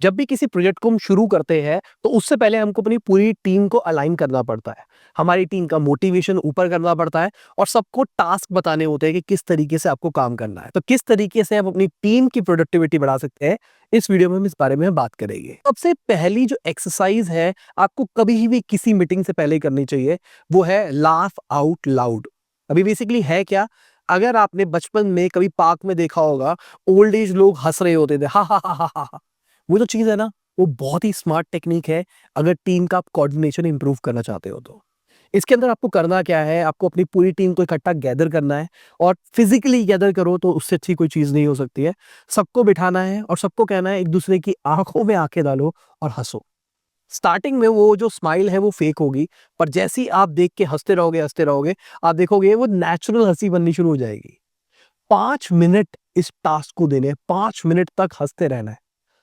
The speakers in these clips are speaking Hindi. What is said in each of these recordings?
जब भी किसी प्रोजेक्ट को हम शुरू करते हैं तो उससे पहले हमको अपनी पूरी टीम को अलाइन करना पड़ता है। हमारी टीम का मोटिवेशन ऊपर करना पड़ता है और सबको टास्क बताने होते हैं कि किस तरीके से आपको काम करना है। तो किस तरीके से आप अपनी टीम की प्रोडक्टिविटी बढ़ा सकते हैं, इस वीडियो में हम इस बारे में बात करेंगे। सबसे पहली जो एक्सरसाइज है आपको कभी भी किसी मीटिंग से पहले करनी चाहिए, वो है लाफ आउट लाउड। अभी बेसिकली है क्या, अगर आपने बचपन में कभी पार्क में देखा होगा, ओल्ड एज लोग हंस रहे होते थे, हा हा हा हा हा, वो जो चीज है ना, वो बहुत ही स्मार्ट टेक्निक है अगर टीम का आप कोऑर्डिनेशन इंप्रूव करना चाहते हो तो। इसके अंदर आपको करना क्या है, आपको अपनी पूरी टीम को इकट्ठा गैदर करना है और फिजिकली गैदर करो तो उससे अच्छी कोई चीज नहीं हो सकती है। सबको बिठाना है और सबको कहना है एक दूसरे की आंखों में आंखें डालो और हंसो। स्टार्टिंग में वो जो स्माइल है वो फेक होगी, पर जैसे ही आप देख के हंसते रहोगे, आप देखोगे वो नेचुरल हंसी बननी शुरू हो जाएगी। 5 मिनट इस टास्क को देने हैं, 5 मिनट तक हंसते रहना है।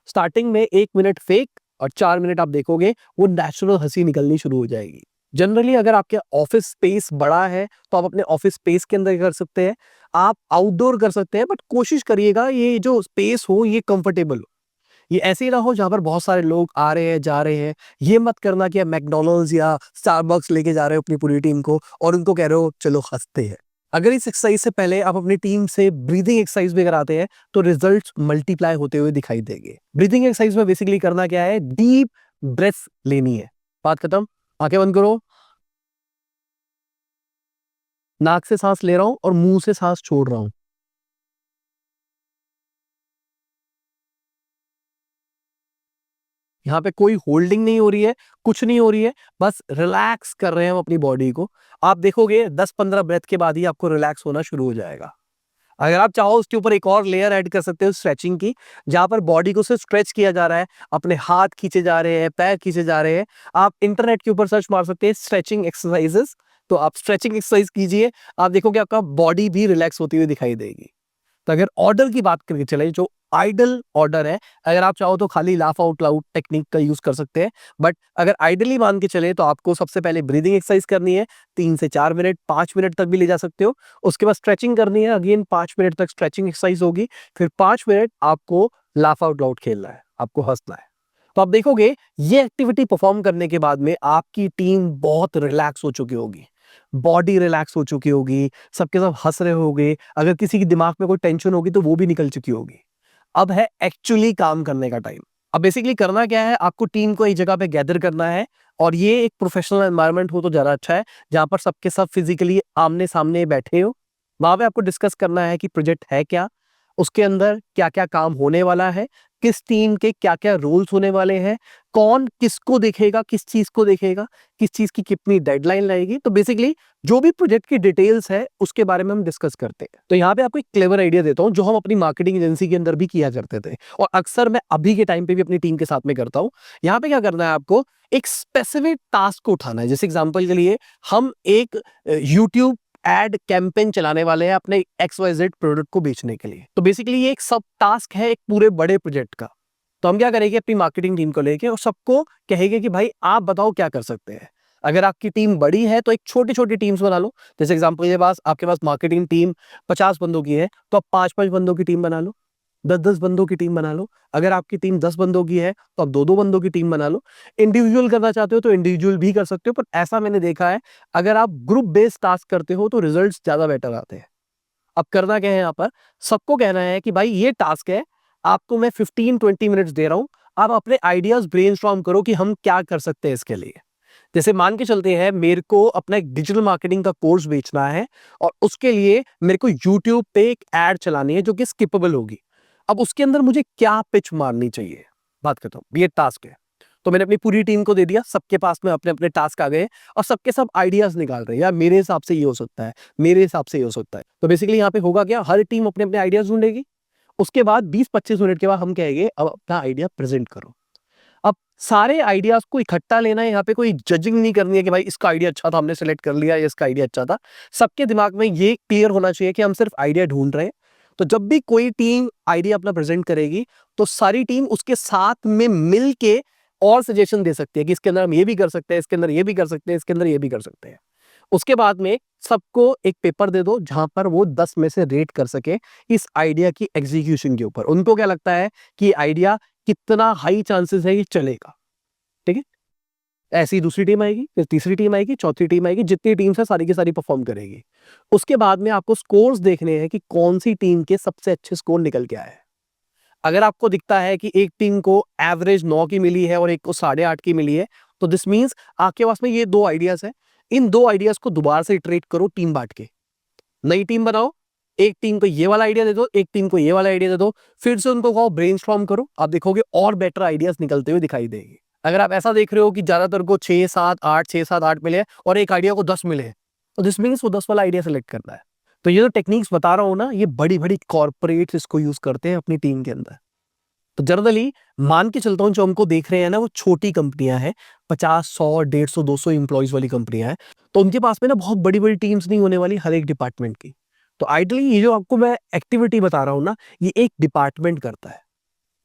स्टार्टिंग में 1 मिनट फेक और 4 मिनट आप देखोगे वो नेचुरल हंसी निकलनी शुरू हो जाएगी। जनरली अगर आपके ऑफिस स्पेस बड़ा है तो आप अपने ऑफिस स्पेस के अंदर कर सकते हैं, आप आउटडोर कर सकते हैं, बट कोशिश करिएगा ये जो स्पेस हो ये कंफर्टेबल हो। ये ऐसे ही ना हो जहां पर बहुत सारे लोग आ रहे हैं जा रहे हैं। ये मत करना कि आप मैकडोनल्ड्स या स्टारबक्स लेके जा रहे हो अपनी पूरी टीम को और उनको कह रहे हो चलो हंसते हैं। अगर इस एक्सरसाइज से पहले आप अपनी टीम से ब्रीदिंग एक्सरसाइज भी कराते हैं तो रिजल्ट्स मल्टीप्लाई होते हुए दिखाई देंगे। ब्रीदिंग एक्सरसाइज में बेसिकली करना क्या है, डीप ब्रेथ लेनी है। बात खत्म। आंखें बंद करो, नाक से सांस ले रहा हूं और मुंह से सांस छोड़ रहा हूं। यहाँ पे कोई होल्डिंग नहीं हो रही है, कुछ नहीं हो रही है, बस रिलैक्स कर रहे हैं हम अपनी बॉडी को। आप देखोगे 10-15 ब्रेथ के बाद ही आपको रिलैक्स होना शुरू हो जाएगा। अगर आप चाहो उसके ऊपर एक और लेयर ऐड कर सकते हो स्ट्रेचिंग की, जहां पर बॉडी को सिर्फ स्ट्रेच किया जा रहा है, अपने हाथ खींचे जा रहे हैं, पैर खींचे जा रहे हैं। आप इंटरनेट के ऊपर सर्च मार सकते हैं स्ट्रेचिंग एक्सरसाइजेस, तो आप स्ट्रेचिंग एक्सरसाइज कीजिए, आप देखोगे आपका बॉडी भी रिलैक्स होती हुई दिखाई देगी। तो अगर ऑर्डर की बात करके चले, जो आइडल ऑर्डर है, अगर आप चाहो तो खाली लाफ आउट लाउड टेक्निक का यूज कर सकते हैं, बट अगर आइडली मान के चले तो आपको सबसे पहले ब्रीदिंग एक्सरसाइज करनी है 3 से 4 मिनट, 5 मिनट तक भी ले जा सकते हो। उसके बाद स्ट्रेचिंग करनी है, अगेन 5 मिनट तक स्ट्रेचिंग एक्सरसाइज होगी, फिर 5 मिनट आपको लाफ आउट लाउड खेलना है, आपको हंसना है। तो आप देखोगे ये एक्टिविटी परफॉर्म करने के बाद में आपकी टीम बहुत रिलैक्स हो चुकी होगी, बॉडी रिलैक्स हो चुकी होगी, सबके सब हंस रहे होंगे, अगर किसी के दिमाग में कोई टेंशन होगी तो वो भी निकल चुकी होगी। अब है एक्चुअली काम करने का टाइम। अब बेसिकली करना क्या है, आपको टीम को एक जगह पे गैदर करना है और ये एक प्रोफेशनल एनवायरनमेंट हो तो ज्यादा अच्छा है, जहां पर सबके सब फिजिकली आमने सामने बैठे हो। वहां पे आपको डिस्कस करना है कि प्रोजेक्ट है क्या, उसके अंदर क्या क्या काम होने वाला है, किस टीम के क्या क्या रोल्स होने वाले हैं, कौन किसको देखेगा, किस चीज को देखेगा, किस चीज की कितनी डेडलाइन लगेगी। तो बेसिकली जो भी प्रोजेक्ट की डिटेल्स है उसके बारे में हम डिस्कस करते हैं। तो यहाँ पे आपको एक क्लेवर आइडिया देता हूँ जो हम अपनी मार्केटिंग एजेंसी के अंदर भी किया करते थे और अक्सर मैं अभी के टाइम पे भी अपनी टीम के साथ में करता हूँ। यहाँ पे क्या करना है, आपको एक स्पेसिफिक टास्क को उठाना है। जैसे एग्जांपल के लिए हम एक यूट्यूब एड कैंपेन चलाने वाले हैं अपने XYZ प्रोडक्ट को बेचने के लिए। तो बेसिकली ये एक सब टास्क है एक पूरे बड़े प्रोजेक्ट का। तो हम क्या करेंगे, अपनी मार्केटिंग टीम को लेके और सबको कहेंगे कि भाई आप बताओ क्या कर सकते हैं। अगर आपकी टीम बड़ी है तो एक छोटी छोटी टीम्स बना लो। जैसे एग्जांपल के पास आपके पास मार्केटिंग टीम 50 बंदों की है तो आप 5-5 बंदों की टीम बना लो, 10-10 बंदों की टीम बना लो। अगर आपकी टीम 10 बंदों की है तो आप 2-2 बंदों की टीम बना लो। इंडिविजुअल करना चाहते हो तो इंडिविजुअल भी कर सकते हो, पर ऐसा मैंने देखा है अगर आप ग्रुप बेस्ड टास्क करते हो तो रिजल्ट्स ज्यादा बेटर आते हैं। अब करना क्या है, यहाँ पर सबको कहना है कि भाई ये टास्क है, आपको मैं 15-20 मिनट्स दे रहा हूं, आप अपने आइडियाज ब्रेनस्टॉर्म करो कि हम क्या कर सकते हैं इसके लिए। जैसे मान के चलते हैं मेरे को अपना एक डिजिटल मार्केटिंग का कोर्स बेचना है और उसके लिए मेरे को यूट्यूब पे एक एड चलानी है जो कि स्किपेबल होगी। अब उसके अंदर मुझे क्या पिच मारनी चाहिए, बात करता हूँ, ये टास्क है। तो मैंने अपनी पूरी टीम को दे दिया, सबके पास में अपने अपने टास्क आ गए और सबके सब आइडियाज निकाल रहे हैं, यार मेरे हिसाब से ये हो सकता है, मेरे हिसाब से ये हो सकता है। तो बेसिकली यहाँ पे होगा क्या, हर टीम अपने अपने आइडियाज ढूंढेगी। उसके बाद 20-25 मिनट के बाद हम कहेंगे अब अपना आइडिया प्रेजेंट करो। अब सारे आइडियाज को इकट्ठा लेना है, यहाँ पे कोई जजिंग नहीं करनी है कि भाई इसका आइडिया अच्छा था हमने सेलेक्ट कर लिया या इसका आइडिया अच्छा था। सबके दिमाग में ये क्लियर होना चाहिए कि हम सिर्फ आइडिया ढूंढ रहे हैं। तो जब भी कोई टीम आइडिया अपना प्रेजेंट करेगी तो सारी टीम उसके साथ में मिल के और सजेशन दे सकती है कि इसके अंदर हम ये भी कर सकते हैं, इसके अंदर ये भी कर सकते हैं, इसके अंदर ये भी कर सकते हैं। उसके बाद में सबको एक पेपर दे दो जहां पर वो 10 में से रेट कर सके इस आइडिया की एग्जीक्यूशन के ऊपर। उनको क्या लगता है कि आइडिया कितना हाई चांसेस है ये चलेगा, ठीक है। ऐसी दूसरी टीम आएगी, फिर तीसरी टीम आएगी, चौथी टीम आएगी, जितनी टीम्स है सारी की सारी परफॉर्म करेगी। उसके बाद में आपको स्कोर्स देखने हैं कि कौन सी टीम के सबसे अच्छे स्कोर निकल के आए हैं। अगर आपको दिखता है कि एक टीम को एवरेज 9 की मिली है और एक को 8.5 की मिली है, तो दिस मींस आपके पास में ये दो आइडियाज है। इन दो आइडियाज को दोबारा से इटरेट करो, टीम बांट के नई टीम बनाओ। एक टीम को ये वाला आइडिया दे दो, एक टीम को ये वाला आइडिया दे दो, फिर से उनको कहो ब्रेनस्टॉर्म करो। आप देखोगे और बेटर आइडियाज निकलते हुए दिखाई देंगे। अगर आप ऐसा देख रहे हो कि ज्यादातर को 6 7 8 6 7 8 मिले और एक आइडिया को 10 मिले, तो दिस मींस वो 10 वाला आइडिया सेलेक्ट करना है। तो ये जो टेक्निक्स बता रहा हूं ना, ये बड़ी बड़ी कॉर्पोरेट्स इसको यूज करते हैं अपनी टीम के अंदर। तो जनरली मान के चलता हूं जो हमको देख रहे हैं ना, वो छोटी कंपनियां हैं, 50 100 150 200 इंप्लॉइज वाली कंपनियां हैं। तो उनके पास में ना बहुत बड़ी बड़ी टीम्स नहीं होने वाली हर एक डिपार्टमेंट की। तो आइडली ये जो आपको मैं एक्टिविटी बता रहा हूं ना, ये एक डिपार्टमेंट करता है।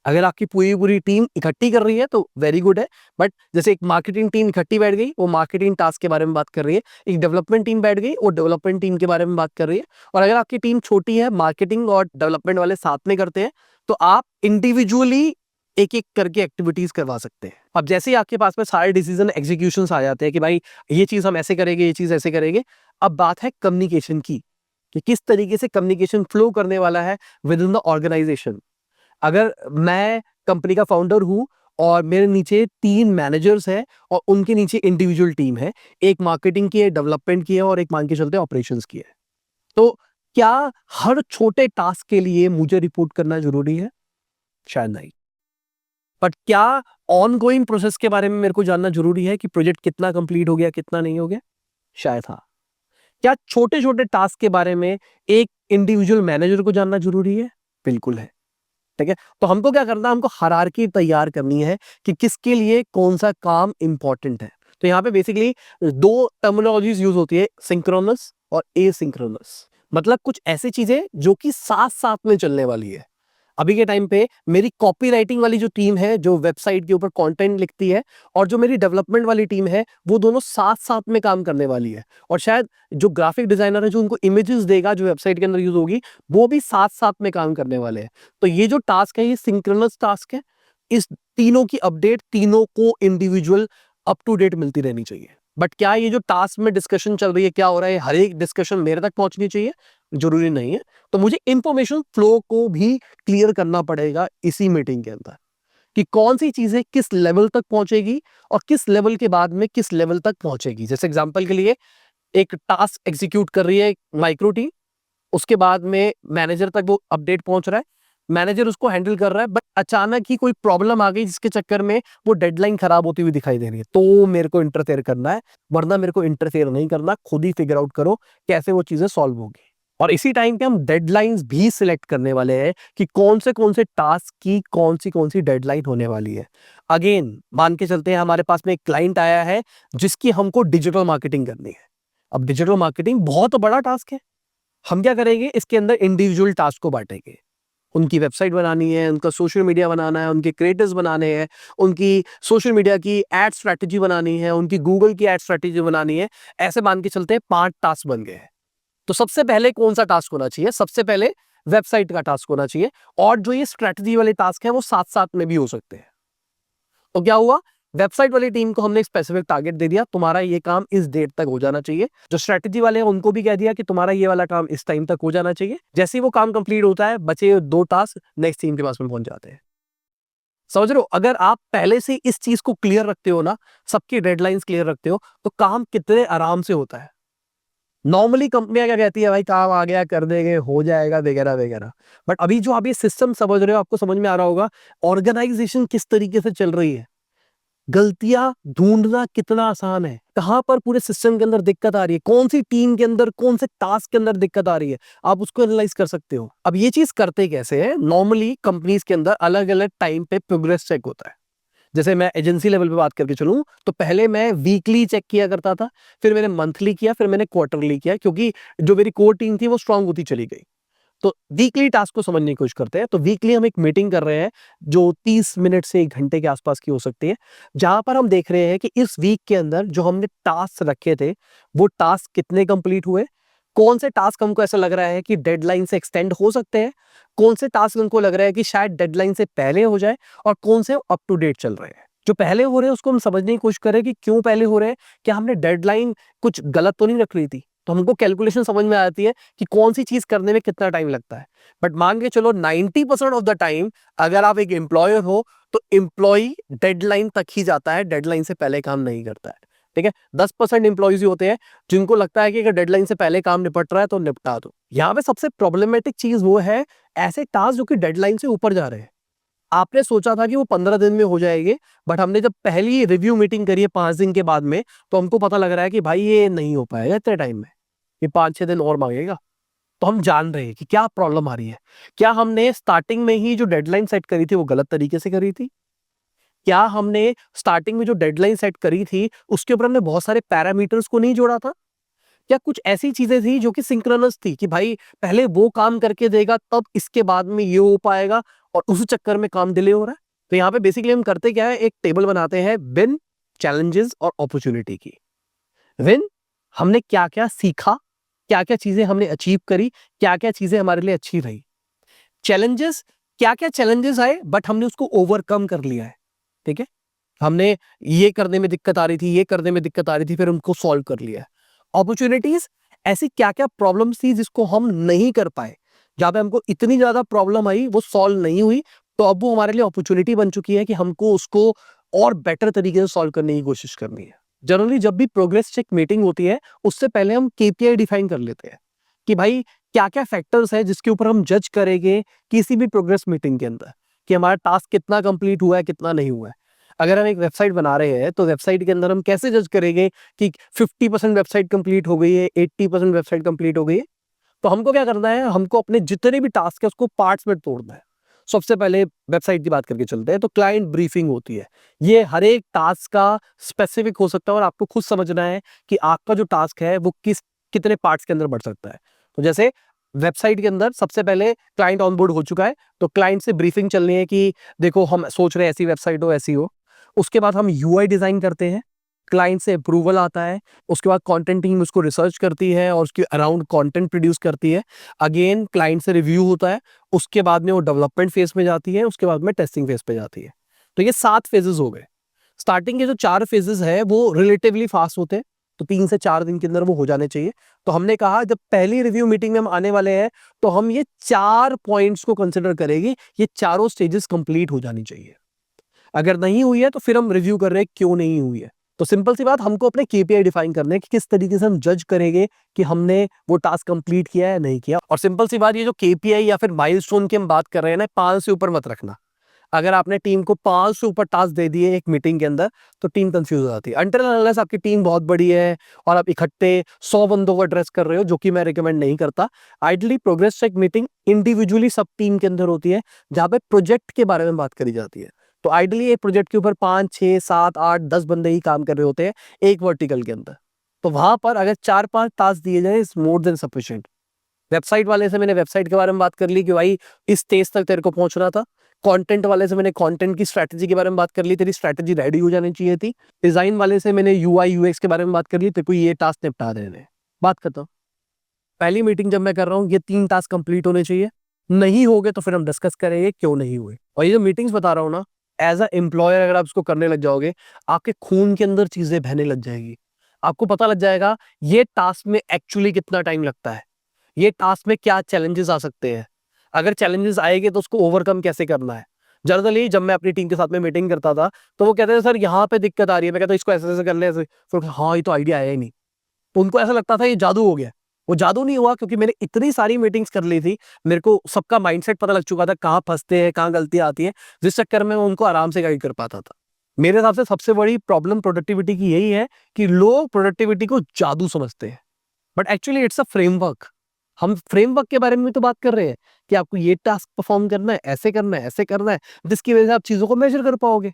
अगर आपकी पूरी पूरी टीम इकट्ठी कर रही है तो वेरी गुड है। बट जैसे एक मार्केटिंग टीम इकट्ठी बैठ गई, वो मार्केटिंग टास्क के बारे में बात कर रही है। एक डेवलपमेंट टीम बैठ गई, वो डेवलपमेंट टीम के बारे में बात कर रही है। और अगर आपकी टीम छोटी है, मार्केटिंग और डेवलपमेंट वाले साथ में करते हैं, तो आप इंडिविजुअली एक एक करके एक्टिविटीज करवा सकते हैं। अब जैसे ही आपके पास में सारे डिसीजन एग्जीक्यूशन आ जाते हैं कि भाई ये चीज हम ऐसे करेंगे, ये चीज ऐसे करेंगे, अब बात है कम्युनिकेशन की कि किस तरीके से कम्युनिकेशन फ्लो करने वाला है विद इन द ऑर्गेनाइजेशन। अगर मैं कंपनी का फाउंडर हूं और मेरे नीचे 3 मैनेजर्स हैं और उनके नीचे इंडिविजुअल टीम है, एक मार्केटिंग की है, डेवलपमेंट की है और एक मान के चलते ऑपरेशंस की है, तो क्या हर छोटे टास्क के लिए मुझे रिपोर्ट करना जरूरी है? शायद नहीं। बट क्या ऑन गोइंग प्रोसेस के बारे में मेरे को जानना जरूरी है कि प्रोजेक्ट कितना कंप्लीट हो गया, कितना नहीं हो गया? शायद हाँ। क्या छोटे छोटे टास्क के बारे में एक इंडिविजुअल मैनेजर को जानना जरूरी है? बिल्कुल है। ठीक है, तो हमको क्या करना है, हमको हायरार्की तैयार करनी है कि किसके लिए कौन सा काम इंपॉर्टेंट है। तो यहाँ पे बेसिकली 2 टर्मिनोलॉजीज यूज होती है, सिंक्रोनस और एसिंक्रोनस। मतलब कुछ ऐसी चीजें जो कि साथ साथ में चलने वाली है। अभी के टाइम पे मेरी कॉपी राइटिंग वाली जो टीम है, जो वेबसाइट के ऊपर कंटेंट लिखती है, और जो मेरी डेवलपमेंट वाली टीम है, वो दोनों साथ साथ में काम करने वाली है। और शायद जो ग्राफिक डिजाइनर है, जो उनको इमेजेस देगा जो वेबसाइट के अंदर यूज होगी, वो भी साथ साथ में काम करने वाले हैं। तो ये जो टास्क है, ये सिंक्रोनस टास्क है। इस तीनों की अपडेट तीनों को इंडिविजुअल अप टू डेट मिलती रहनी चाहिए। बट क्या ये जो टास्क में डिस्कशन चल रही है, क्या हो रहा है, हर एक डिस्कशन मेरे तक पहुंचनी चाहिए? जरूरी नहीं है। तो मुझे इंफॉर्मेशन फ्लो को भी क्लियर करना पड़ेगा इसी मीटिंग के अंदर कि कौन सी चीजें किस लेवल तक पहुंचेगी और किस लेवल के बाद में किस लेवल तक पहुंचेगी। जैसे एग्जांपल के लिए, एक टास्क एग्जीक्यूट कर रही है माइक्रो टीम, उसके बाद में मैनेजर तक वो अपडेट पहुंच रहा है, मैनेजर उसको हैंडल कर रहा है, बट अचानक ही कोई प्रॉब्लम आ गई जिसके चक्कर में वो डेडलाइन खराब होती हुई दिखाई दे रही है, तो मेरे को इंटरफेयर करना है। वरना मेरे को इंटरफेयर नहीं करना, खुद ही फिगर आउट करो कैसे वो चीजें सॉल्व होगी। और इसी टाइम पे हम डेडलाइंस भी सिलेक्ट करने वाले हैं कि कौन से टास्क की कौन सी डेडलाइन होने वाली है। अगेन मान के चलते हैं हमारे पास में एक क्लाइंट आया है जिसकी हमको डिजिटल मार्केटिंग करनी है। अब डिजिटल मार्केटिंग बहुत बड़ा टास्क है। हम क्या करेंगे, इसके अंदर इंडिविजुअल टास्क को बांटेंगे। उनकी वेबसाइट बनानी है, उनका सोशल मीडिया बनाना है, उनके क्रिएटर्स बनाने हैं, उनकी सोशल मीडिया की एड स्ट्रैटेजी बनानी है, उनकी गूगल की एड स्ट्रैटेजी बनानी है। ऐसे मान के चलते हैं 5 टास्क बन गए हैं। तो सबसे पहले कौन सा टास्क होना चाहिए? सबसे पहले वेबसाइट का टास्क होना चाहिए। और जो ये स्ट्रैटेजी वाले टास्क है वो साथ साथ में भी हो सकते हैं। तो क्या हुआ, वेबसाइट वाली टीम को हमने एक स्पेसिफिक टारगेट दे दिया, तुम्हारा ये काम इस डेट तक हो जाना चाहिए। जो स्ट्रैटेजी वाले हैं उनको भी कह दिया कि तुम्हारा ये वाला काम इस टाइम तक हो जाना चाहिए। जैसे ही वो काम कंप्लीट होता है, बचे 2 टास्क नेक्स्ट टीम के पास में पहुंच जाते हैं। समझ रहे हो? अगर आप पहले से इस चीज को क्लियर रखते हो ना, सबकी डेडलाइंस क्लियर रखते हो, तो काम कितने आराम से होता है। नॉर्मली कंपनियां क्या कहती है, भाई काम आ गया कर देंगे, हो जाएगा वगैरह वगैरह। बट अभी जो आप ये सिस्टम समझ रहे हो, आपको समझ में आ रहा होगा ऑर्गेनाइजेशन किस तरीके से चल रही है। गलतियां ढूंढना कितना आसान है, कहां पर पूरे सिस्टम के अंदर दिक्कत आ रही है, कौन सी टीम के अंदर, कौन से टास्क के अंदर दिक्कत आ रही है, आप उसको एनालाइज कर सकते हो। अब ये चीज करते कैसे है, नॉर्मली कंपनीज के अंदर अलग अलग टाइम पे प्रोग्रेस चेक होता है। जैसे मैं एजेंसी लेवल पे बात करके चलूं, तो पहले मैं वीकली चेक किया करता था, फिर मैंने मंथली किया, फिर मैंने क्वार्टरली किया, क्योंकि जो मेरी कोर टीम थी वो स्ट्रांग होती चली गई। तो वीकली टास्क को समझने की कोशिश करते हैं। तो वीकली हम एक मीटिंग कर रहे हैं जो 30 मिनट से 1 घंटे के आसपास की हो सकती है, जहां पर हम देख रहे हैं कि इस वीक के अंदर जो हमने टास्क रखे थे वो टास्क कितने कंप्लीट हुए, कौन से टास्क हमको ऐसा लग रहा है कि डेडलाइन से एक्सटेंड हो सकते हैं, कौन से टास्क हमको लग रहा है कि शायद डेडलाइन से पहले हो जाए, और कौन से अप टू डेट चल रहे हैं। जो पहले हो रहे हैं उसको हम समझने की कोशिश करें कि क्यों पहले हो रहे हैं, क्या हमने डेडलाइन कुछ गलत तो नहीं रख ली थी। तो हमको कैलकुलेशन समझ में आती है कि कौन सी चीज करने में कितना टाइम लगता है। बट मान के चलो 90% ऑफ द टाइम अगर आप एक एम्प्लॉयर हो तो एम्प्लॉय डेडलाइन तक ही जाता है, डेडलाइन से पहले काम नहीं करता है। ठीक है, 10% एम्प्लॉयज ही होते हैं जिनको लगता है कि अगर डेडलाइन से पहले काम निपट रहा है तो निपटा दो। यहाँ पे सबसे प्रॉब्लमेटिक चीज वो है ऐसे टास्क जो कि डेडलाइन से ऊपर जा रहे हैं। आपने सोचा था कि वो 15 दिन में हो जाएंगे, बट हमने जब पहली रिव्यू मीटिंग करी है 5 दिन के बाद में, तो हमको पता लग रहा है कि भाई ये नहीं हो पाएगा इतने टाइम में, ये 5-6 दिन और मांगेगा। तो हम जान रहे हैं कि क्या प्रॉब्लम आ रही है। क्या हमने स्टार्टिंग में ही जो डेडलाइन सेट करी थी वो गलत तरीके से करी थी? क्या हमने स्टार्टिंग में जो डेडलाइन सेट करी थी उसके ऊपर हमने बहुत सारे पैरामीटर्स को नहीं जोड़ा था? क्या कुछ ऐसी चीजें थी जो कि सिंक्रोनस थी कि भाई पहले वो काम करके देगा तब इसके बाद में ये हो पाएगा, और उस चक्कर में काम डिले हो रहा है? तो यहाँ पे बेसिकली हम करते क्या है, एक टेबल बनाते हैं विन, चैलेंजेस और अपॉर्चुनिटी की। विन, हमने क्या क्या सीखा, क्या क्या चीजें हमने अचीव करी, क्या क्या चीजें हमारे लिए अच्छी रही। चैलेंजेस, क्या क्या चैलेंजेस आए बट हमने उसको ओवरकम कर लिया है। ठीक है, हमने ये करने में दिक्कत आ रही थी, ये करने में दिक्कत आ रही थी, फिर उनको सॉल्व कर लिया है। अपॉर्चुनिटीज, ऐसी क्या क्या प्रॉब्लम्स थी जिसको हम नहीं कर पाए, जहां पे हमको इतनी ज्यादा प्रॉब्लम आई वो सॉल्व नहीं हुई, तो अब वो हमारे लिए अपॉर्चुनिटी बन चुकी है कि हमको उसको और बेटर तरीके से सॉल्व करने की कोशिश करनी है। जनरली जब भी प्रोग्रेस चेक मीटिंग होती है उससे पहले हम केपीआई डिफाइन कर लेते हैं कि भाई क्या क्या फैक्टर्स है जिसके ऊपर हम जज करेंगे किसी भी प्रोग्रेस मीटिंग के अंदर कि हमारा टास्क कितना कंप्लीट हुआ है, कितना नहीं हुआ है। अगर हम एक वेबसाइट बना रहे हैं तो वेबसाइट के अंदर हम कैसे जज करेंगे कि 50% वेबसाइट कंप्लीट हो गई है, 80% वेबसाइट कंप्लीट हो गई है? तो हमको क्या करना है, हमको अपने जितने भी टास्क है उसको पार्ट्स में तोड़ना है। सबसे पहले वेबसाइट की बात करके चलते हैं, तो क्लाइंट ब्रीफिंग होती है। ये हर एक टास्क का स्पेसिफिक हो सकता है और आपको खुद समझना है कि आपका जो टास्क है वो कितने पार्ट्स के अंदर बढ़ सकता है। तो जैसे वेबसाइट के अंदर सबसे पहले क्लाइंट ऑनबोर्ड हो चुका है, तो क्लाइंट से ब्रीफिंग चलनी है कि देखो हम सोच रहे हैं ऐसी वेबसाइट हो, ऐसी हो। उसके बाद हम यूआई डिजाइन करते हैं, क्लाइंट से अप्रूवल आता है, उसके बाद कंटेंट टीम उसको रिसर्च करती है और उसके अराउंड कंटेंट प्रोड्यूस करती है। अगेन क्लाइंट से रिव्यू होता है, उसके बाद में वो डेवलपमेंट फेज में जाती है, उसके बाद में टेस्टिंग फेज पे जाती है। तो ये 7 फेजेस हो गए। स्टार्टिंग के जो 4 फेजेस है वो रिलेटिवली फास्ट होते हैं, तो 3 से 4 दिन के अंदर वो हो जाने चाहिए। तो हमने कहा जब पहली रिव्यू मीटिंग में हम आने वाले हैं तो हम ये 4 पॉइंट्स को कंसिडर करेंगे, ये चारों स्टेजेस कंप्लीट हो जानी चाहिए। अगर नहीं हुई है तो फिर हम रिव्यू कर रहे हैं क्यों नहीं हुई है। तो सिंपल सी बात, हमको अपने केपीआई डिफाइन करने हैं कि किस तरीके से हम जज करेंगे कि हमने वो टास्क कंप्लीट किया है नहीं किया। और सिंपल सी बात, ये जो केपीआई या फिर माइलस्टोन की हम बात कर रहे हैं ना, 5 से ऊपर मत रखना। अगर आपने टीम को 5 से ऊपर टास्क दे दिए एक मीटिंग के अंदर तो टीम कंफ्यूज हो जाती है। अनटिल अनलेस आपकी टीम बहुत बड़ी है और आप इकट्ठे 100 बंदों को एड्रेस कर रहे हो, जो कि मैं रिकमेंड नहीं करता। Ideally progress check meeting individually सब टीम के अंदर होती है, जहां पे प्रोजेक्ट के बारे में बात करी जाती है। तो आइडली एक प्रोजेक्ट के ऊपर 5, 6, 7, 8, 10 बंदे ही काम कर रहे होते हैं एक वर्टिकल के अंदर। तो वहां पर अगर 4-5 टास्क दिए जाए is more than sufficient. Website वाले से मैंने वेबसाइट के बारे में बात कर ली कि भाई इस स्टेज तक तेरे को पहुंचना था। कंटेंट वाले से मैंने कंटेंट की स्ट्रैटेजी के बारे में बात कर ली, तेरी स्ट्रैटेजी रेडी हो जानी चाहिए थी। डिजाइन वाले से मैंने यूआई यूएक्स के बारे में बात कर ली, तेरे को ये टास्क निपटा देने हैं। बात करता हूँ, पहली मीटिंग जब मैं कर रहा हूँ ये 3 टास्क कंप्लीट होने चाहिए। नहीं हो गए तो फिर हम डिस्कस करेंगे क्यों नहीं हुए। और ये जो मीटिंग्स बता रहा हूँ ना, एज अ एम्प्लॉयर अगर आप इसको करने लग जाओगे, आपके खून के अंदर चीजें बहने लग जाएगी। आपको पता लग जाएगा ये टास्क में एक्चुअली कितना टाइम लगता है, ये टास्क में क्या चैलेंजेस आ सकते हैं, अगर चैलेंजेस आएंगे तो उसको ओवरकम कैसे करना है। जनरली जब मैं अपनी टीम के साथ में मीटिंग करता था तो वो कहते थे सर यहाँ पे दिक्कत आ रही है, मैं कहता इसको ऐसे ऐसे कर ले ऐसे, फिर हाँ ये तो आइडिया आया ही नहीं। तो उनको ऐसा लगता था ये जादू हो गया। वो जादू नहीं हुआ, क्योंकि मैंने इतनी सारी मीटिंग्स कर ली थी, मेरे को सबका माइंडसेट पता लग चुका था, कहाँ फंसते हैं, कहाँ गलतियां आती है, जिस चक्कर में मैं उनको आराम से गाइड कर पाता था। मेरे हिसाब से सबसे बड़ी प्रॉब्लम प्रोडक्टिविटी की यही है कि लोग प्रोडक्टिविटी को जादू समझते हैं, but actually it's a framework. हम फ्रेमवर्क के बारे में भी तो बात कर रहे हैं कि आपको ये टास्क परफॉर्म करना है, ऐसे करना है, ऐसे करना है, जिसकी वजह से आप चीजों को मेजर कर पाओगे।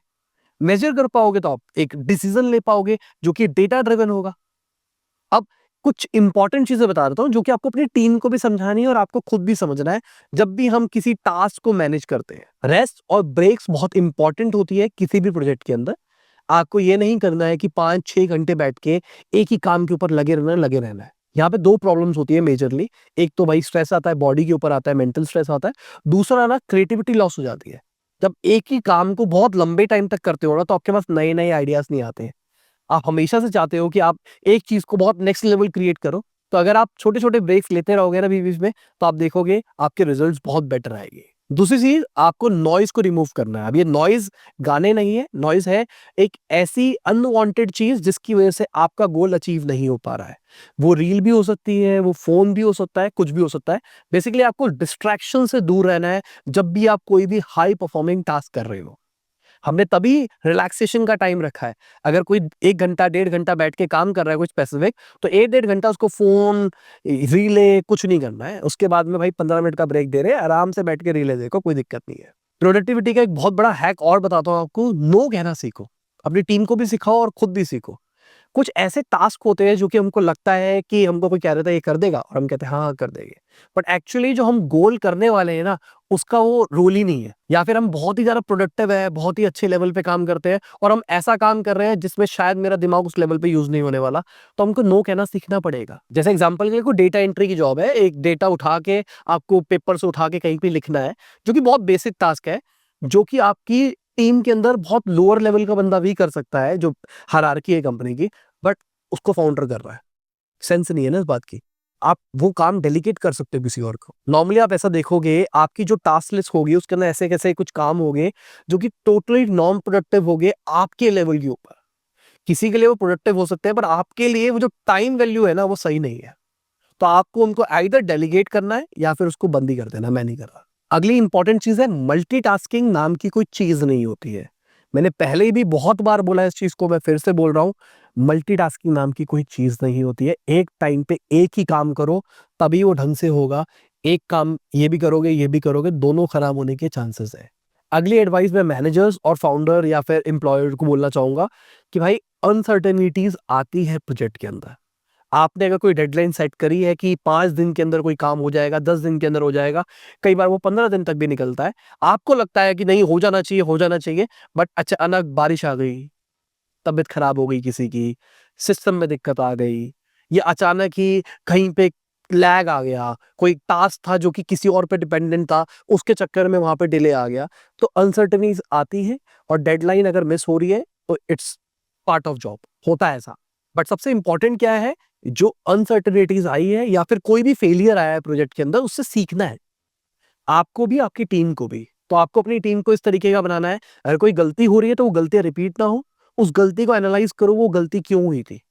मेजर कर पाओगे तो आप एक डिसीजन ले पाओगे जो कि डेटा ड्रिवन होगा। अब कुछ इंपॉर्टेंट चीजें बता देता हूँ जो कि आपको अपनी टीम को भी समझानी है और आपको खुद भी समझना है जब भी हम किसी टास्क को मैनेज करते हैं। रेस्ट और ब्रेक्स बहुत इंपॉर्टेंट होती है किसी भी प्रोजेक्ट के अंदर। आपको ये नहीं करना है कि 5-6 घंटे बैठ के एक ही काम के ऊपर लगे रहना है। यहाँ पे 2 प्रॉब्लम्स होती है मेजरली। एक तो भाई स्ट्रेस आता है, बॉडी के ऊपर आता है, मेंटल स्ट्रेस आता है। दूसरा ना क्रिएटिविटी लॉस हो जाती है। जब एक ही काम को बहुत लंबे टाइम तक करते हो ना तो आपके पास नए-नए आइडियाज नहीं आते हैं। आप हमेशा से चाहते हो कि आप एक चीज को बहुत नेक्स्ट लेवल क्रिएट करो। तो अगर आप छोटे-छोटे ब्रेक्स लेते रहोगे ना बीच-बीच में तो आप देखोगे आपके रिजल्ट्स बहुत बेटर आएंगे। दूसरी चीज आपको नॉइज को रिमूव करना है। अब ये नॉइज गाने नहीं है, नॉइज है एक ऐसी अनवांटेड चीज जिसकी वजह से आपका गोल अचीव नहीं हो पा रहा है। वो रील भी हो सकती है, वो फोन भी हो सकता है, कुछ भी हो सकता है। बेसिकली आपको डिस्ट्रैक्शन से दूर रहना है जब भी आप कोई भी हाई परफॉर्मिंग टास्क कर रहे हो। हमने तभी रिलैक्सेशन का टाइम रखा है। अगर कोई 1 घंटा, 1.5 घंटा बैठ के काम कर रहा है कुछ स्पेसिफिक, तो 1-1.5 घंटा उसको फ़ोन, रीलें कुछ नहीं करना है। उसके बाद में भाई 15 मिनट का ब्रेक दे रहे हैं, आराम से बैठ के रीलें देखो, कोई दिक्कत नहीं है। प्रोडक्टिविटी का एक बहुत बड़ा हैक और बताता हूँ आपको, नो कहना सीखो। अपनी टीम को भी सिखाओ और खुद भी सीखो। कुछ ऐसे टास्क होते हैं जो कि हमको लगता है कि हमको कोई कह रहा था ये कर देगा और हम कहते हैं हाँ, हाँ कर देंगे। बट एक्चुअली जो हम गोल करने वाले हैं ना, उसका वो रोल ही नहीं है। या फिर हम बहुत ही ज़्यादा प्रोडक्टिव है, बहुत ही अच्छे लेवल पे काम करते हैं और हम ऐसा काम कर रहे हैं जिसमें शायद मेरा दिमाग उस लेवल पे यूज़ नहीं होने वाला, तो हमको नो कहना सीखना पड़ेगा। जैसे एग्जांपल के लिए कोई डेटा एंट्री की जॉब है, एक डेटा उठा के आपको पेपर से उठा के कहीं पे लिखना है, जो कि बहुत बेसिक टास्क है, जो कि आपकी टीम के अंदर बहुत लोअर लेवल का बंदा भी कर सकता है, जो हायरार्की है कंपनी की। बट उसको फाउंडर कर रहा है। सेंस नहीं है ना इस बात की। आप वो काम डेलीगेट कर सकते हो किसी और को। नॉर्मली आप ऐसा देखोगे आपकी जो टास्क लिस्ट होगी उसके अंदर ऐसे कैसे कुछ काम होंगे जो कि टोटली नॉन प्रोडक्टिव होंगे आपके लेवल के ऊपर। किसी के लिए वो प्रोडक्टिव हो सकते हैं पर आपके लिए वो जो टाइम वैल्यू है ना वो सही नहीं है। तो आपको उनको आइदर डेलीगेट करना है या फिर उसको बंद ही कर देना, मैं नहीं कर रहा। अगली इंपॉर्टेंट चीज है मल्टीटास्किंग नाम की कोई चीज नहीं होती है। मैंने पहले भी बहुत बार बोला इस चीज को, मैं फिर से बोल रहा हूं, मल्टीटास्किंग नाम की कोई चीज नहीं होती है। एक टाइम पे एक ही काम करो तभी वो ढंग से होगा। एक काम ये भी करोगे, दोनों खराब होने के चांसेस है। अगली एडवाइस मैं मैनेजर्स और फाउंडर या फिर एम्प्लॉयर को बोलना चाहूंगा कि भाई अनसर्टेनिटीज आती है प्रोजेक्ट के अंदर। आपने अगर कोई डेडलाइन सेट करी है कि 5 दिन के अंदर कोई काम हो जाएगा, 10 दिन के अंदर हो जाएगा, कई बार वो 15 दिन तक भी निकलता है। आपको लगता है कि नहीं हो जाना चाहिए, बट अचानक बारिश आ गई, तबीयत खराब हो गई किसी की, सिस्टम में दिक्कत आ गई, या अचानक ही कहीं पे लैग आ गया, कोई टास्क था जो कि किसी और पे डिपेंडेंट था, उसके चक्कर में वहाँ पे डिले आ गया। तो अनसर्टेनिटीज़ आती है और डेडलाइन अगर मिस हो रही है तो इट्स पार्ट ऑफ जॉब, होता है ऐसा। बट सबसे इंपॉर्टेंट क्या है, जो अनसर्टेनिटीज़ आई है या फिर कोई भी फेलियर आया है प्रोजेक्ट के अंदर, उससे सीखना है। आपको भी, आपकी टीम को भी। तो आपको अपनी टीम को इस तरीके का बनाना है, अगर कोई गलती हो रही है तो वो गलतियाँ रिपीट ना हो। उस गलती को एनालाइज़ करो, वो गलती क्यों हुई थी?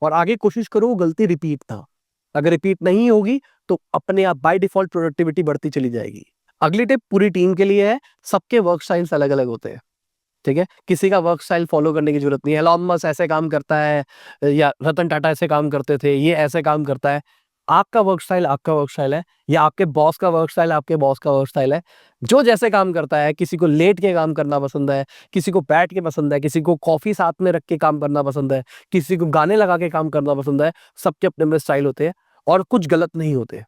और आगे कोशिश करो वो गलती रिपीट ना हो। अगर रिपीट नहीं होगी तो अपने आप बाय डिफ़ॉल्ट प्रोडक्टिविटी बढ़ती चली जाएगी। अगली टिप पूरी टीम के लिए है, सबके वर्क स्टाइल्स अलग-अलग होते हैं। ठीक है? किसी का वर्क स्टाइल फॉलो करने की ज़रूरत नहीं है। एलन मस्क ऐसे काम करता है या रतन टाटा ऐसे काम करते थे, ये ऐसे काम करता है। आपका वर्क स्टाइल है, या आपके बॉस का वर्क स्टाइल आपके बॉस का वर्क स्टाइल है। जो जैसे काम करता है, किसी को लेट के काम करना पसंद है, किसी को बैठ के पसंद है, किसी को कॉफ़ी साथ में रख के काम करना पसंद है, किसी को गाने लगा के काम करना पसंद है। सबके अपने-अपने स्टाइल होते हैं और कुछ गलत नहीं होते।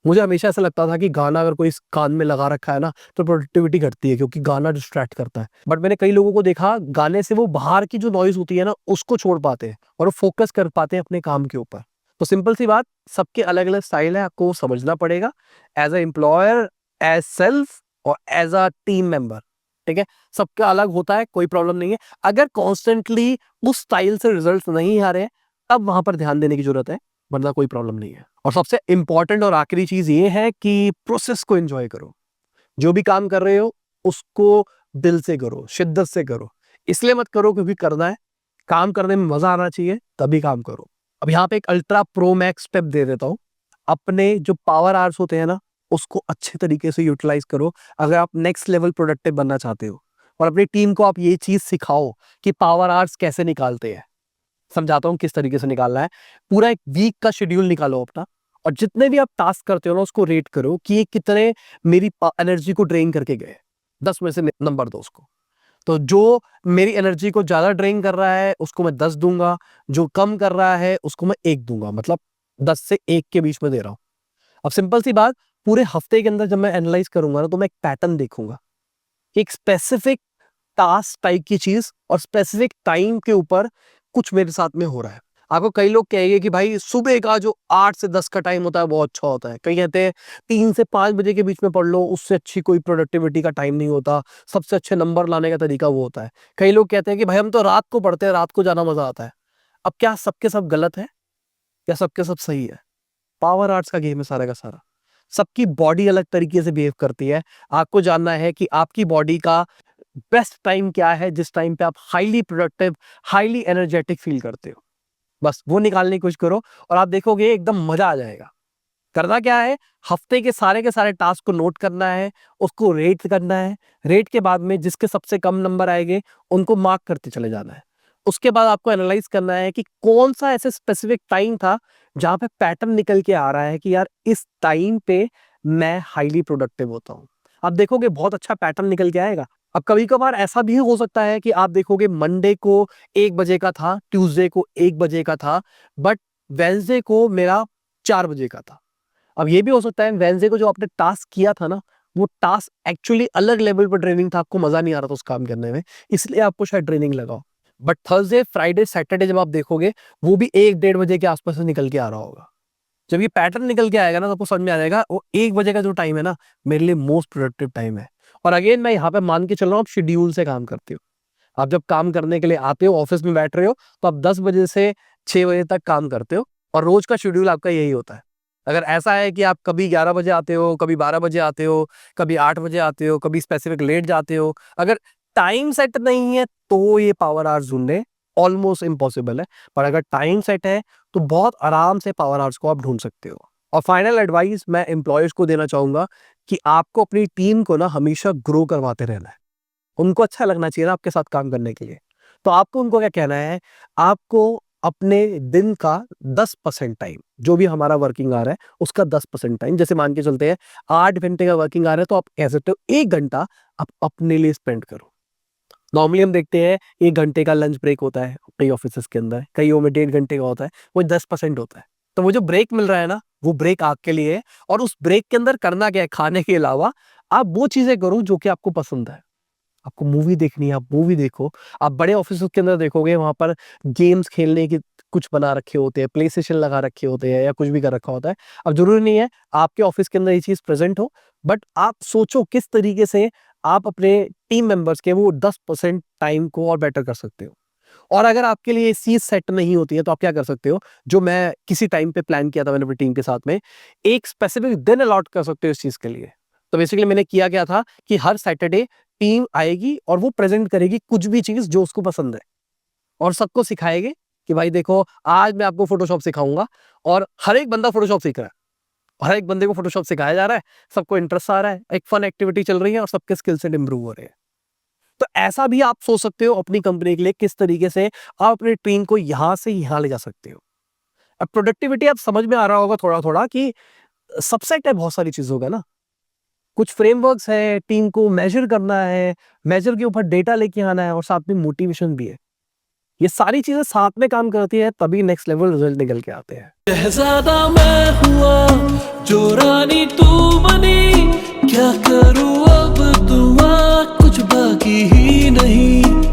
मुझे हमेशा ऐसा लगता था कि गाना अगर कोई कान में लगा रखा है ना तो प्रोडक्टिविटी घटती है क्योंकि गाना डिस्ट्रैक्ट करता है। बट मैंने कई लोगों को देखा गाने से वो बाहर की जो नॉइज़ होती है ना उसको छोड़ पाते हैं और वो फ़ोकस कर पाते हैं अपने काम के ऊपर। तो सिंपल सी बात, सबके अलग-अलग स्टाइल है, आपको वो समझना पड़ेगा as a employer, as self और एज़ अ टीम मेंबर। ठीक है? सबका अलग होता है, कोई प्रॉब्लम नहीं है। अगर कॉन्स्टेंटली उस स्टाइल से रिजल्ट्स नहीं आ रहे हैं, तब वहाँ पर ध्यान देने की ज़रूरत है, वरना कोई प्रॉब्लम नहीं है। और सबसे इम्पोर्टेंट और आखिरी चीज़ ये है कि प्रोसेस को एन्जॉय करो। जो भी काम कर रहे हो, उसको दिल से करो, शिद्दत से करो। इसलिए मत करो क्योंकि करना है, काम करने में मज़ा आना चाहिए, तभी काम करो। अब यहाँ पे एक अल्ट्रा प्रो मैक्स टिप दे देता हूँ। अपने जो पावर आवर्स होते हैं ना, उसको अच्छे तरीके से यूटिलाइज़ करो, अगर आप नेक्स्ट लेवल प्रोडक्टिव बनना चाहते हो। और अपनी टीम को आप ये चीज़ सिखाओ कि पावर आवर्स कैसे निकालते हैं। समझाता हूँ किस तरीके से निकालना है। पूरा एक वीक का शेड्यूल निकालो अपना और जितने भी आप टास्क करते हो ना उसको रेट करो कि ये कितने मेरी एनर्जी को ड्रेन करके गए। 10 में से नंबर दो उसको। तो जो मेरी एनर्जी को ज़्यादा ड्रेन कर रहा है उसको मैं 10 दूँगा, जो कम कर रहा है उसको मैं 1 दूँगा। मतलब 10 से 1 के बीच में दे रहा हूँ। अब सिंपल सी बात, पूरे हफ्ते के अंदर जब मैं एनालाइज करूंगा ना, तो मैं एक पैटर्न देखूंगा, एक स्पेसिफिक टास्क टाइप की चीज और स्पेसिफिक टाइम के ऊपर कुछ मेरे साथ में हो रहा है। आपको कई लोग कहेंगे कि भाई सुबह का जो 8 से 10 का टाइम होता है बहुत अच्छा होता है, कई कहते हैं 3 से 5 बजे के बीच में पढ़ लो, उससे अच्छी कोई प्रोडक्टिविटी का टाइम नहीं होता, सबसे अच्छे नंबर लाने का तरीका वो होता है। कई लोग कहते हैं कि भाई हम तो रात को पढ़ते हैं, रात को ज्यादा मजा आता है। अब क्या सबके सब गलत है या सबके सब सही है? पावर आर्ट्स का गेम है सारा का सारा। सबकी बॉडी अलग तरीके से बिहेव करती है। आपको जानना है कि आपकी बॉडी का बेस्ट टाइम क्या है, जिस टाइम पे आप highly productive, highly energetic feel करते हो। बस वो निकालने की कोशिश करो और आप देखोगे एकदम मजा आ जाएगा। करना क्या है, हफ्ते के सारे टास्क को नोट करना है, उसको रेट करना है। रेट के बाद में जिसके सबसे कम नंबर आएंगे उनको मार्क करते चले जाना है। उसके बाद आपको एनालाइज करना है कि कौन सा ऐसे स्पेसिफिक टाइम था जहां पे पैटर्न निकल के आ रहा है कि यार इस टाइम पे मैं हाईली प्रोडक्टिव होता हूं। आप देखोगे बहुत अच्छा पैटर्न निकल के आएगा। अब कभी कभार ऐसा भी हो सकता है कि आप देखोगे मंडे को 1 बजे का था, ट्यूसडे को 1 बजे का था, बट वेंसडे को मेरा 4 बजे का था। अब ये भी हो सकता है वेंसडे को जो आपने टास्क किया था ना, वो टास्क एक्चुअली अलग लेवल पर ट्रेनिंग था, आपको मजा नहीं आ रहा था उस काम करने में, इसलिए आपको शायद ट्रेनिंग लगाओ। बट थर्सडे, फ्राइडे, सैटरडे जब आप देखोगे, वो भी 1-1:30 बजे के आसपास से निकल के आ रहा होगा। जब ये पैटर्न निकल के आएगा ना, तो आपको समझ में आ जाएगा वो 1 बजे का जो टाइम है ना, मेरे लिए मोस्ट प्रोडक्टिव टाइम है। और अगेन मैं यहाँ पे मान के चल रहा हूँ, आप शेड्यूल से काम करते हो। आप जब काम करने के लिए आते हो, ऑफिस में बैठ रहे हो, तो आप 10 बजे से 6 बजे तक काम करते हो और रोज का शेड्यूल आपका यही होता है। अगर ऐसा है कि आप कभी 11 बजे आते हो, कभी 12 बजे आते हो, कभी 8 बजे आते हो, कभी स्पेसिफिक लेट जाते हो, अगर टाइम सेट नहीं है तो ये पावर आवर्स ढूंढने ऑलमोस्ट इम्पॉसिबल है। पर अगर टाइम सेट है तो बहुत आराम से पावर आवर्स को आप ढूंढ सकते हो। और फाइनल एडवाइस मैं एम्प्लॉयर्स को देना चाहूंगा कि आपको अपनी टीम को ना हमेशा ग्रो करवाते रहना है। उनको अच्छा लगना चाहिए ना आपके साथ काम करने के लिए। तो आपको उनको क्या कहना है, आपको अपने दिन का 10% टाइम, जो भी हमारा वर्किंग आवर है उसका 10% टाइम, जैसे मान के चलते हैं 8 घंटे का वर्किंग आवर है, तो आप कह सकते हो 1 घंटा आप अपने लिए स्पेंड करो। नॉर्मली हम देखते हैं 1 घंटे का लंच ब्रेक होता है कई ऑफिस के अंदर, कईयों में 1.5 घंटे का होता है, वो 10% होता है। तो वो जो ब्रेक मिल रहा है ना, वो ब्रेक आपके लिए है। और उस ब्रेक के अंदर करना क्या है, खाने के अलावा आप वो चीजें करो जो कि आपको पसंद है। आपको मूवी देखनी है, आप मूवी देखो। आप बड़े ऑफिस के अंदर देखोगे, वहां पर गेम्स खेलने के कुछ बना रखे होते हैं, प्ले स्टेशन लगा रखे होते हैं या कुछ भी कर रखा होता है। अब जरूरी नहीं है आपके ऑफिस के अंदर ये चीज प्रेजेंट हो, बट आप सोचो किस तरीके से आप अपने टीम मेंबर्स के वो 10% टाइम को और बेटर कर सकते हो। और अगर आपके लिए चीज सेट नहीं होती है, तो आप क्या कर सकते हो, जो मैं किसी टाइम पे प्लान किया था मैंने अपनी टीम के साथ में, एक स्पेसिफिक दिन अलॉट कर सकते हो इस चीज के लिए। तो बेसिकली मैंने किया क्या था कि हर सैटरडे टीम आएगी और वो प्रेजेंट करेगी कुछ भी चीज जो उसको पसंद है, और सबको सिखाएगी कि भाई देखो आज मैं आपको फोटोशॉप सिखाऊंगा। और हर एक बंदा फोटोशॉप सीख रहा है, हर एक बंदे को फोटोशॉप सिखाया जा रहा है, सबको इंटरेस्ट आ रहा है, एक फन एक्टिविटी चल रही है और सबके स्किल सेट इंप्रूव हो रहे हैं। तो ऐसा भी आप सोच सकते हो अपनी कंपनी के लिए, किस तरीके से आप अपनी टीम को यहां से यहां ले जा सकते हो। अब प्रोडक्टिविटी आप समझ में आ रहा होगा थोड़ा थोड़ा कि सबसेट है बहुत सारी चीजों का ना। कुछ फ्रेमवर्क्स है, टीम को मेजर करना है, मेजर के ऊपर डेटा लेके आना है, और साथ में मोटिवेशन भी है। ये सारी चीजें साथ में काम करती है, तभी नेक्स्ट लेवल रिजल्ट निकल के आते हैं। शहजादा मैं हुआ